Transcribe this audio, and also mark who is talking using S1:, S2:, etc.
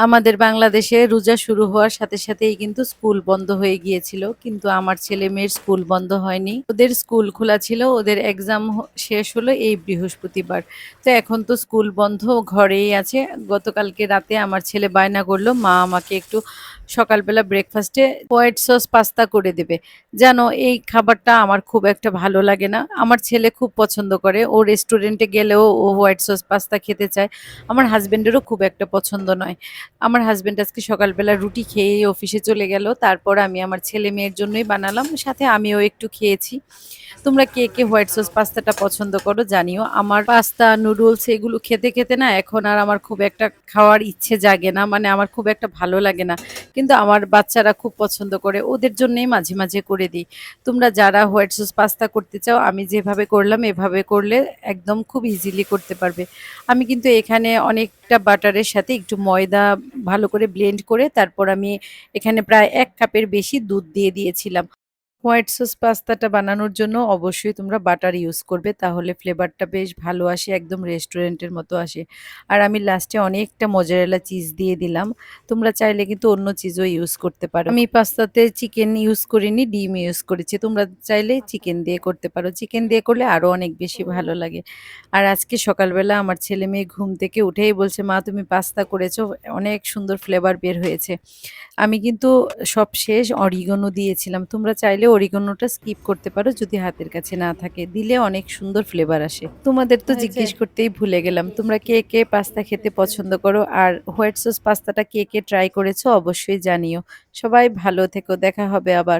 S1: আমাদের বাংলাদেশে রোজা শুরু হওয়ার সাথে সাথেই কিন্তু স্কুল বন্ধ হয়ে গিয়েছিল। কিন্তু আমার ছেলে-মেয়ের স্কুল বন্ধ হয়নি। ওদের স্কুল খোলা ছিল। ওদের এক্সাম শেষ হলো এই বৃহস্পতিবার। তো এখন তো স্কুল বন্ধ, ঘরেই আছে। গতকালকে রাতে আমার ছেলে বায়না করল, মা আমাকে একটু সকালবেলা ব্রেকফাস্টে হোয়াইট সস পাস্তা করে দেবে। জানো এই খাবারটা আমার খুব একটা ভালো লাগে না। আমার ছেলে খুব পছন্দ করে। ও রেস্টুরেন্টে গেলেও ও হোয়াইট সস পাস্তা খেতে চায়। আমার হাসব্যান্ডেরও খুব একটা পছন্দ নয়। আমার হাসব্যান্ড আজকে সকালবেলা রুটি খেয়েই অফিসে চলে গেল। তারপর আমি আমার ছেলে-মেয়ের জন্যই বানালাম। সাথে আমিও একটু খেয়েছি। তোমরা কে, কে হোয়াইট সস পাস্তাটা পছন্দ করো জানিও। আমার পাস্তা, নুডলস এগুলো খেতে, খেতে না এখন আর আমার খুব একটা খাওয়ার ইচ্ছে জাগে না। মানে আমার খুব একটা ভালো লাগে না। কিন্তু আমার বাচ্চারা খুব পছন্দ করে। ওদের জন্যই মাঝে, মাঝে করে দিই। তোমরা যারা হোয়াইট সস পাস্তা করতে চাও, আমি যেভাবে করলাম এভাবে করলে একদম খুব ইজিলি করতে পারবে। আমি কিন্তু এখানে অনেকটা বাটারের সাথে একটু ময়দা ভালো করে ব্লেন্ড করে তারপর আমি এখানে প্রায় ১ কাপের বেশি দুধ দিয়ে দিয়েছিলাম। হোয়াইট সস পাস্তাটা বানানোর জন্য অবশ্যই তোমরা বাটার ইউজ করবে, তাহলে ফ্লেভারটা বেশ ভালো আসে, একদম রেস্টুরেন্টের মতো আসে। আর আমি লাস্টে অনেকটা মোজারেলা চিজ দিয়ে দিলাম। তোমরা চাইলে কিন্তু অন্য চিজও ইউজ করতে পারো। আমি পাস্তাতে চিকেন ইউজ করিনি, ডিম ইউজ করেছি। তোমরা চাইলে চিকেন দিয়ে করতে পারো। চিকেন দিয়ে করলে আরো অনেক বেশি ভালো লাগে। আর আজকে সকালবেলা আমার ছেলে-মেয়ে ঘুম থেকে উঠেই বলছে, "মা তুমি পাস্তা করেছো, অনেক সুন্দর ফ্লেভার বের হয়েছে।" আমি কিন্তু সবশেষ অরিগানো দিয়েছিলাম। তোমরা চাইলে অরিগানোটা স্কিপ করতে পারো যদি হাতের কাছে না থাকে। দিলে অনেক সুন্দর ফ্লেভার আসে। তোমাদের তো
S2: হয়েছে?
S1: জিজ্ঞেস করতেই ভুলে গেলাম। তোমরা কে, কে পাস্তা খেতে পছন্দ করো? আর হোয়াইট সস পাস্তাটা কে, কে ট্রাই করেছো অবশ্যই জানিও। সবাই ভালো থেকো। দেখা হবে আবার।